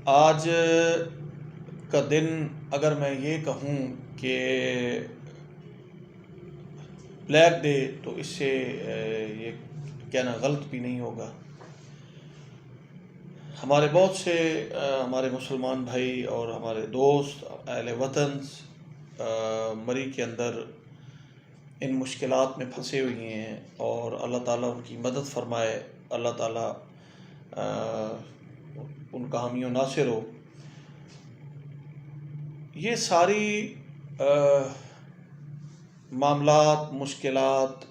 आज का दिन अगर मैं ये कहूँ कि ब्लैक डे, तो इससे ये कहना गलत भी नहीं होगा। हमारे बहुत से हमारे मुसलमान भाई और हमारे दोस्त अहले वतन मरी के अंदर इन मुश्किलात में फंसे हुए हैं और अल्लाह ताला उनकी मदद फरमाए, अल्लाह ताला उनका हामी नासिर हो। ये सारी मामलात, मुश्किलात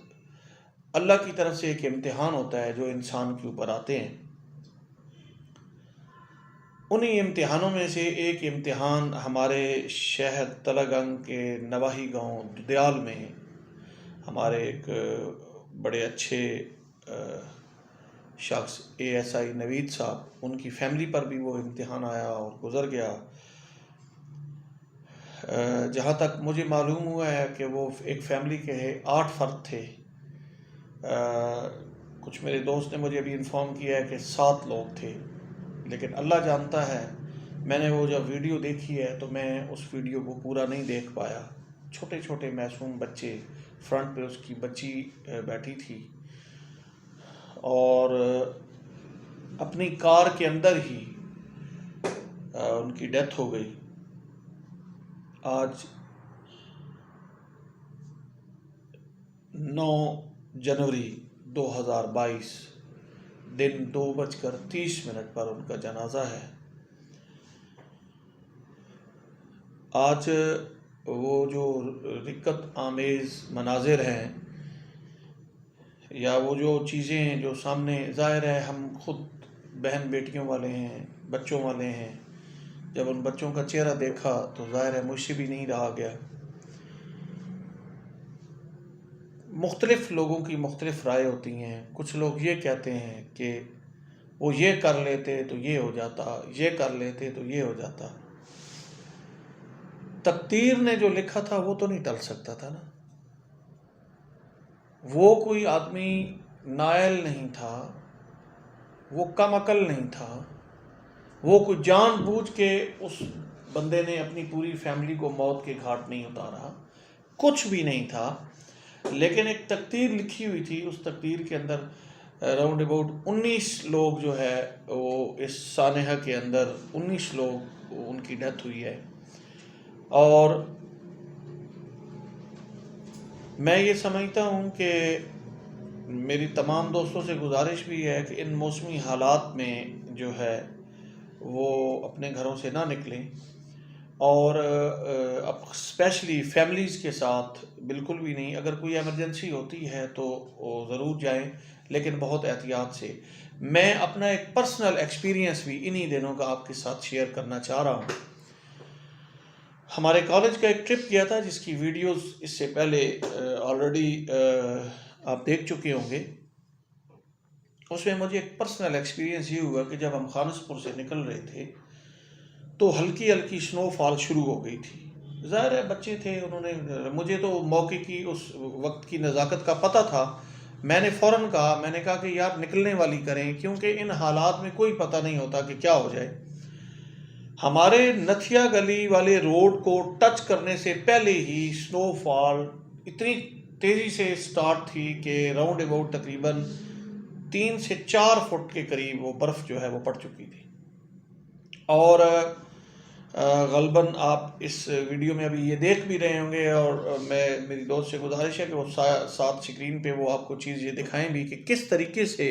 अल्लाह की तरफ से एक इम्तिहान होता है जो इंसान के ऊपर आते हैं। उन्हीं इम्तिहानों में से एक इम्तिहान हमारे शहर तलगंग के नवाही गांव दुदयाल में हमारे एक बड़े अच्छे शख्स ASI नवीद साहब, उनकी फैमिली पर भी वो इम्तिहान आया और गुज़र गया। जहाँ तक मुझे मालूम हुआ है कि वो एक फ़ैमिली के 8 फ़र्द थे। कुछ मेरे दोस्त ने मुझे अभी इन्फॉर्म किया है कि 7 लोग थे, लेकिन अल्लाह जानता है। मैंने वो जब वीडियो देखी है तो मैं उस वीडियो को पूरा नहीं देख पाया। छोटे छोटे मासूम बच्चे, फ्रंट पे उसकी बच्ची बैठी थी और अपनी कार के अंदर ही उनकी डेथ हो गई। आज 9 जनवरी 2022 दिन 2:30 पर उनका जनाजा है। आज वो जो रिक्कत आमेज़ मनाजिर हैं या वो जो चीज़ें हैं जो सामने, ज़ाहिर है हम खुद बहन बेटियों वाले हैं, बच्चों वाले हैं। जब उन बच्चों का चेहरा देखा तो ज़ाहिर है मुझसे भी नहीं रहा गया। मुख्तलिफ़ लोगों की मुख्तलिफ़ राय होती हैं। कुछ लोग ये कहते हैं कि वो ये कर लेते तो ये हो जाता, ये कर लेते तो ये हो जाता। तकदीर ने जो लिखा था वो तो नहीं टल सकता था ना। वो कोई आदमी नायल नहीं था, वो कम अकल नहीं था, वो कोई जानबूझ के उस बंदे ने अपनी पूरी फैमिली को मौत के घाट नहीं उतारा, कुछ भी नहीं था। लेकिन एक तकदीर लिखी हुई थी। उस तकदीर के अंदर राउंड अबाउट 19 लोग जो है वो इस सानेहा के अंदर 19 लोग उनकी डेथ हुई है। और मैं ये समझता हूँ कि मेरी तमाम दोस्तों से गुजारिश भी है कि इन मौसमी हालात में जो है वो अपने घरों से ना निकलें और अब स्पेशली फैमिलीज़ के साथ बिल्कुल भी नहीं। अगर कोई एमरजेंसी होती है तो ज़रूर जाएं, लेकिन बहुत एहतियात से। मैं अपना एक पर्सनल एक्सपीरियंस भी इन्हीं दिनों का आपके साथ शेयर करना चाह रहा हूँ। हमारे कॉलेज का एक ट्रिप किया था जिसकी वीडियोस इससे पहले ऑलरेडी आप देख चुके होंगे। उसमें मुझे एक पर्सनल एक्सपीरियंस ये हुआ कि जब हम खानसपुर से निकल रहे थे तो हल्की हल्की स्नोफॉल शुरू हो गई थी। ज़ाहिर है बच्चे थे, उन्होंने, मुझे तो मौके की उस वक्त की नज़ाकत का पता था। मैंने फ़ौरन कहा, मैंने कहा कि यार निकलने वाली करें, क्योंकि इन हालात में कोई पता नहीं होता कि क्या हो जाए। हमारे नथिया गली वाले रोड को टच करने से पहले ही स्नोफॉल इतनी तेज़ी से स्टार्ट थी कि राउंड अबाउट तकरीबन 3 से 4 फुट के करीब वो बर्फ़ जो है वो पड़ चुकी थी। और गलबन आप इस वीडियो में अभी ये देख भी रहे होंगे और मेरी दोस्त से गुजारिश है कि वो साथ स्क्रीन पे वो आपको चीज़ ये दिखाएं भी कि किस तरीके से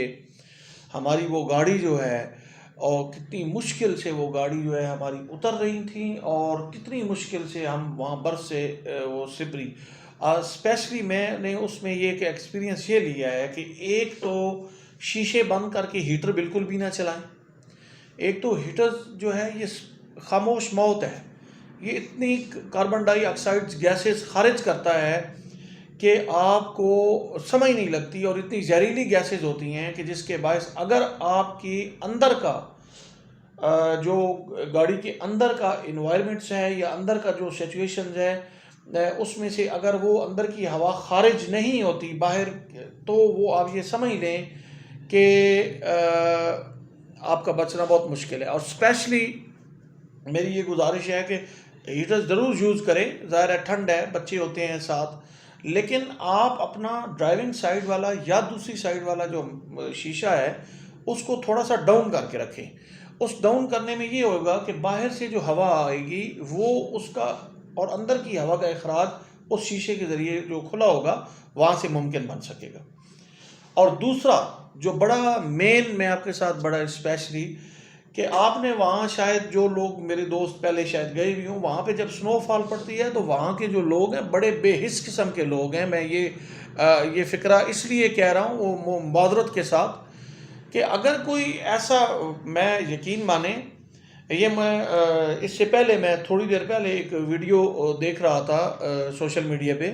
हमारी वो गाड़ी जो है और कितनी मुश्किल से वो गाड़ी जो है हमारी उतर रही थी और कितनी मुश्किल से हम वहाँ बर्फ़ से वो सिपरी। स्पेशली मैंने उसमें ये एक एक्सपीरियंस ये लिया है कि एक तो शीशे बंद करके हीटर बिल्कुल भी ना चलाएं। एक तो हीटर जो है ये खामोश मौत है। ये इतनी कार्बन डाइऑक्साइड गैसेस खारिज करता है कि आपको समझ नहीं लगती और इतनी जहरीली गैसेस होती हैं कि जिसके बायस अगर आपकी अंदर का जो गाड़ी के अंदर का इन्वायरमेंट्स है या अंदर का जो सिचुएशन है उसमें से अगर वो अंदर की हवा खारिज नहीं होती बाहर, तो वो आप ये समझ लें कि आपका बचना बहुत मुश्किल है। और स्पेशली मेरी ये गुजारिश है कि हीटर ज़रूर यूज़ करें, ज़ाहिर है ठंड है, बच्चे होते हैं साथ, लेकिन आप अपना ड्राइविंग साइड वाला या दूसरी साइड वाला जो शीशा है उसको थोड़ा सा डाउन करके रखें। उस डाउन करने में ये होगा कि बाहर से जो हवा आएगी वो उसका और अंदर की हवा का अखराज उस शीशे के ज़रिए जो खुला होगा वहाँ से मुमकिन बन सकेगा। और दूसरा जो बड़ा मेन मैं आपके साथ बड़ा स्पेशली कि आपने वहाँ शायद जो लोग मेरे दोस्त पहले शायद गए भी हों, वहाँ पे जब स्नोफॉल पड़ती है तो वहाँ के जो लोग हैं बड़े बेहिस किस्म के लोग हैं। मैं ये फ़िक्रा इसलिए कह रहा हूँ वो मादरत के साथ कि अगर कोई ऐसा, मैं यकीन माने ये मैं इससे पहले मैं थोड़ी देर पहले एक वीडियो देख रहा था सोशल मीडिया पे।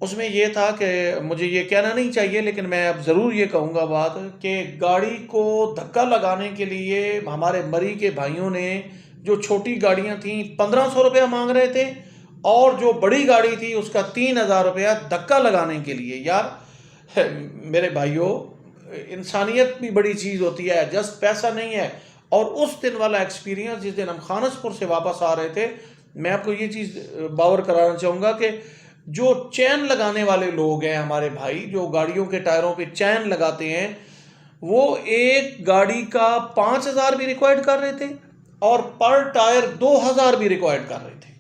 उसमें ये था कि मुझे ये कहना नहीं चाहिए लेकिन मैं अब ज़रूर ये कहूँगा बात कि गाड़ी को धक्का लगाने के लिए हमारे मरी के भाइयों ने जो छोटी गाड़ियाँ थीं 1500 रुपया मांग रहे थे और जो बड़ी गाड़ी थी उसका 3000 रुपया धक्का लगाने के लिए। यार मेरे भाइयों, इंसानियत भी बड़ी चीज़ होती है, जस्ट पैसा नहीं है। और उस दिन वाला एक्सपीरियंस जिस दिन हम खानसपुर से वापस आ रहे थे, मैं आपको ये चीज़ बावर कराना चाहूँगा कि जो चैन लगाने वाले लोग हैं हमारे भाई, जो गाड़ियों के टायरों पे चैन लगाते हैं, वो एक गाड़ी का 5000 भी रिक्वायर्ड कर रहे थे और पर टायर 2000 भी रिक्वायर्ड कर रहे थे।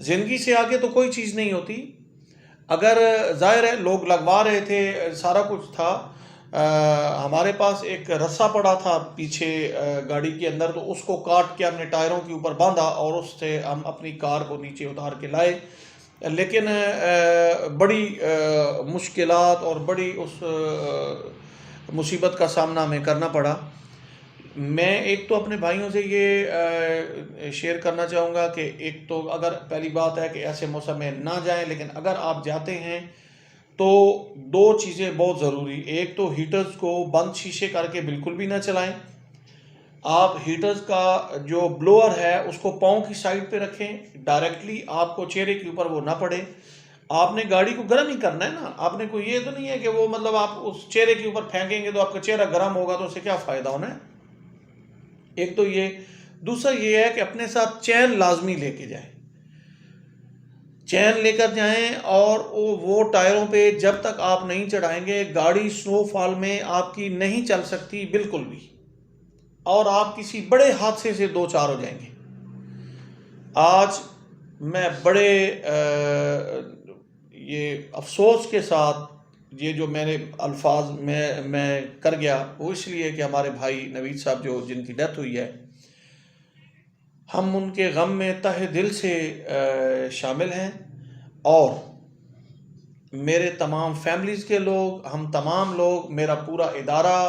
जिंदगी से आगे तो कोई चीज़ नहीं होती। अगर जाहिर है लोग लगवा रहे थे, सारा कुछ था, हमारे पास एक रस्सा पड़ा था पीछे गाड़ी के अंदर, तो उसको काट के हमने टायरों के ऊपर बांधा और उससे हम अपनी कार को नीचे उतार के लाए। लेकिन बड़ी मुश्किलात और बड़ी उस मुसीबत का सामना हमें करना पड़ा। मैं एक तो अपने भाइयों से ये शेयर करना चाहूँगा कि एक तो अगर पहली बात है कि ऐसे मौसम में ना जाएं, लेकिन अगर आप जाते हैं तो दो चीज़ें बहुत ज़रूरी। एक तो हीटर्स को बंद शीशे करके बिल्कुल भी ना चलाएं। आप हीटर्स का जो ब्लोअर है उसको पाँव की साइड पे रखें, डायरेक्टली आपको चेहरे के ऊपर वो ना पड़े। आपने गाड़ी को गर्म ही करना है ना, आपने कोई ये तो नहीं है कि वो मतलब आप उस चेहरे के ऊपर फेंकेंगे तो आपका चेहरा गर्म होगा तो उससे क्या फ़ायदा होना है। एक तो ये, दूसरा ये है कि अपने साथ चैन लाजमी लेके जाएं, चैन लेकर जाएं। और वो टायरों पे जब तक आप नहीं चढ़ाएंगे गाड़ी स्नोफॉल में आपकी नहीं चल सकती बिल्कुल भी, और आप किसी बड़े हादसे से दो चार हो जाएंगे। आज मैं बड़े ये अफसोस के साथ ये जो मेरे अल्फाज में मैं कर गया वो इसलिए कि हमारे भाई नवीद साहब जो जिनकी डेथ हुई है, हम उनके गम में तहे दिल से शामिल हैं। और मेरे तमाम फैमिलीज़ के लोग, हम तमाम लोग, मेरा पूरा इदारा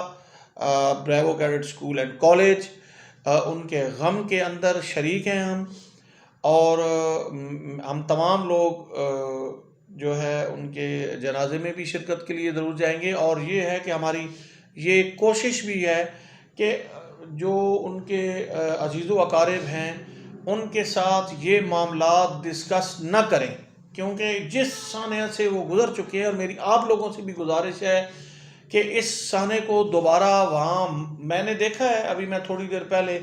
Bravo cadet school and college उनके गम के अंदर शरीक हैं हम। और हम तमाम लोग जो है उनके जनाजे में भी शिरकत के लिए ज़रूर जाएंगे। और ये है कि हमारी ये कोशिश भी है कि जो उनके अजीज़ व अकारिब हैं उनके साथ ये मामलात डिस्कस न करें, क्योंकि जिस साने से वो गुज़र चुके हैं। और मेरी आप लोगों से भी गुजारिश है कि इस साने को दोबारा वहाँ, मैंने देखा है अभी मैं थोड़ी देर पहले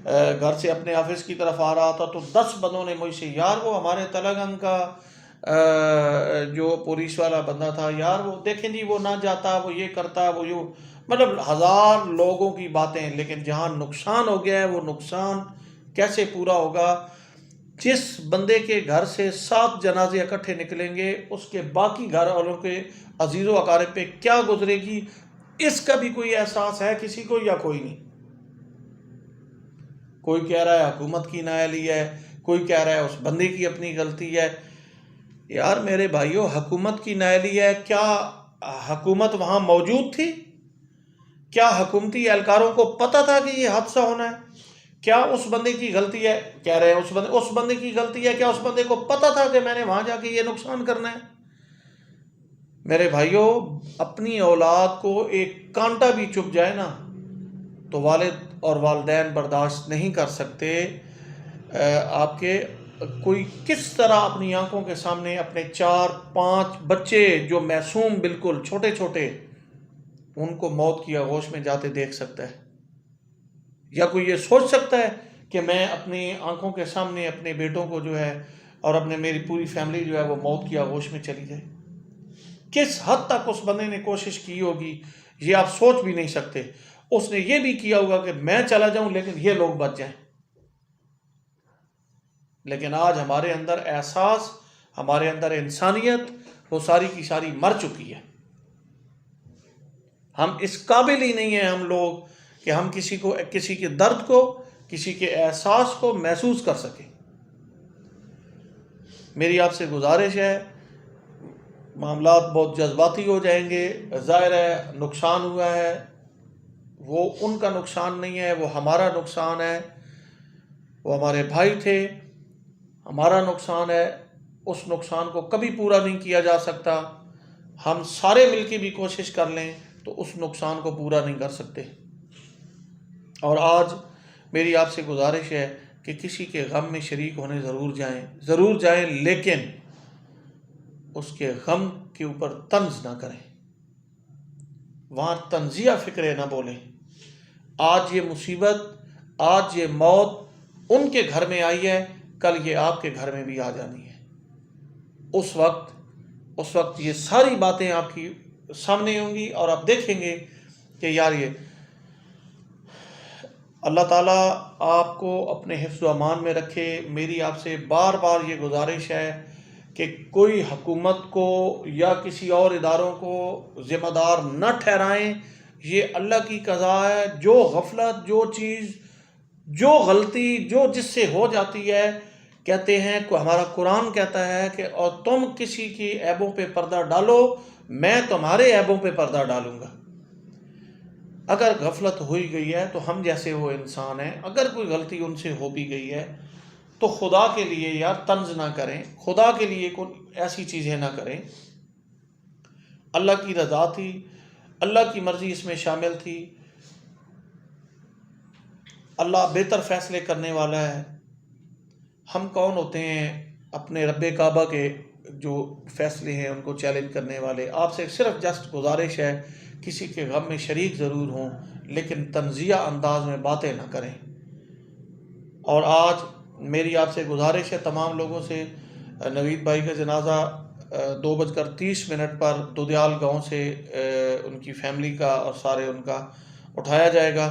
घर से अपने ऑफिस की तरफ आ रहा था तो 10 बंदों ने मुझसे, यार वो हमारे तलगंग का जो पुलिस वाला बंदा था, यार वो देखें जी वो ना जाता, वो ये करता, वो यो, मतलब 1000 लोगों की बातें। लेकिन जहाँ नुकसान हो गया है वो नुकसान कैसे पूरा होगा। जिस बंदे के घर से 7 जनाजे इकट्ठे निकलेंगे उसके बाकी घर वालों के अजीज़ो अकारिब पे क्या गुजरेगी, इसका भी कोई एहसास है किसी को या कोई नहीं। कोई कह रहा है हुकूमत की नाअहली है, कोई कह रहा है उस बंदे की अपनी गलती है। यार मेरे भाइयों, हुकूमत की नाअहली है, क्या हुकूमत वहाँ मौजूद थी? क्या हुकूमती एहलकारों को पता था कि ये हादसा होना है? क्या उस बंदे की गलती है? कह रहे हैं उस बंदे की गलती है। क्या उस बंदे को पता था कि मैंने वहाँ जाके ये नुकसान करना है? मेरे भाइयों, अपनी औलाद को एक कांटा भी चुभ जाए ना तो वालिद और वालिदैन बर्दाश्त नहीं कर सकते। आपके कोई किस तरह अपनी आंखों के सामने अपने 4-5 बच्चे जो मासूम बिल्कुल छोटे छोटे, उनको मौत की आगोश में जाते देख सकता है? या कोई ये सोच सकता है कि मैं अपनी आंखों के सामने अपने बेटों को जो है और अपने मेरी पूरी फैमिली जो है वो मौत की आगोश में चली जाए? किस हद तक उस बंदे ने कोशिश की होगी ये आप सोच भी नहीं सकते। उसने ये भी किया होगा कि मैं चला जाऊं लेकिन ये लोग बच जाएं। लेकिन आज हमारे अंदर एहसास, हमारे अंदर इंसानियत, वो सारी की सारी मर चुकी है। हम इस काबिल ही नहीं है हम लोग कि हम किसी के दर्द को, किसी के एहसास को महसूस कर सकें। मेरी आपसे गुजारिश है, मामलात बहुत जज्बाती हो जाएंगे। ज़ाहिर है नुकसान हुआ है, वो उनका नुकसान नहीं है, वो हमारा नुकसान है। वो हमारे भाई थे, हमारा नुकसान है। उस नुकसान को कभी पूरा नहीं किया जा सकता। हम सारे मिलकर भी कोशिश कर लें तो उस नुकसान को पूरा नहीं कर सकते। और आज मेरी आपसे गुजारिश है कि किसी के गम में शरीक होने ज़रूर जाएं, लेकिन उसके गम के ऊपर तंज ना करें, वहाँ तंजिया फ़िक्रे ना बोलें। आज ये मुसीबत, आज ये मौत उनके घर में आई है, कल ये आपके घर में भी आ जानी है। उस वक्त ये सारी बातें आपकी सामने होंगी और आप देखेंगे कि यार ये अल्लाह ताला आपको अपने हिफ्ज़ व अमान में रखे। मेरी आपसे बार बार ये गुजारिश है कि कोई हुकूमत को या किसी और इदारों को ज़िम्मेदार न ठहराएं। ये अल्लाह की क़ज़ा है। जो गफलत, जो चीज़, जो गलती जो जिससे हो जाती है, कहते हैं को हमारा कुरान कहता है कि और तुम किसी की ऐबों पे पर्दा डालो, मैं तुम्हारे ऐबों पे पर्दा डालूंगा। अगर गफलत हुई गई है तो हम जैसे वो इंसान हैं, अगर कोई गलती उनसे हो भी गई है तो खुदा के लिए यार तंज ना करें, खुदा के लिए कोई ऐसी चीज़ें ना करें। अल्लाह की रज़ा थी, अल्लाह की मर्ज़ी इसमें शामिल थी। अल्लाह बेहतर फ़ैसले करने वाला है। हम कौन होते हैं अपने रब्बे काबा के जो फ़ैसले हैं उनको चैलेंज करने वाले। आपसे सिर्फ जस्ट गुजारिश है, किसी के गम में शरीक ज़रूर हों लेकिन तंज़िया अंदाज में बातें ना करें। और आज मेरी आपसे गुजारिश है तमाम लोगों से, नवीद भाई का जनाजा 2:30 पर दुदयाल गांव से उनकी फैमिली का और सारे उनका उठाया जाएगा।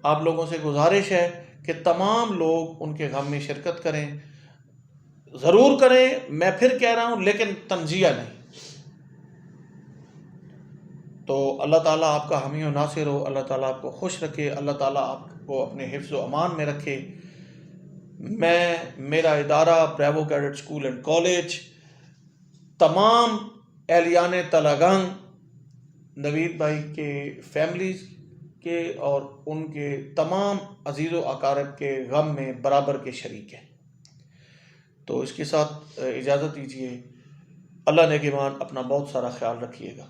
आप लोगों से गुजारिश है कि तमाम लोग उनके गम में शिरकत करें, ज़रूर करें। मैं फिर कह रहा हूँ, लेकिन तंजिया नहीं। तो अल्लाह ताला आपका हामी और नासिर हो, अल्लाह ताला आपको खुश रखे, अल्लाह ताला आपको अपने हिफ्ज़ व अमान में रखे। मेरा इदारा Bravo cadet school and college, तमाम एहलियान तलागंग नवीद भाई के फैमिलीज़ के और उनके तमाम अजीज़ व अकारिब के गम में बराबर के शरीक हैं। तो इसके साथ इजाज़त दीजिए। अल्लाह नेगहबान, अपना बहुत सारा ख्याल रखिएगा।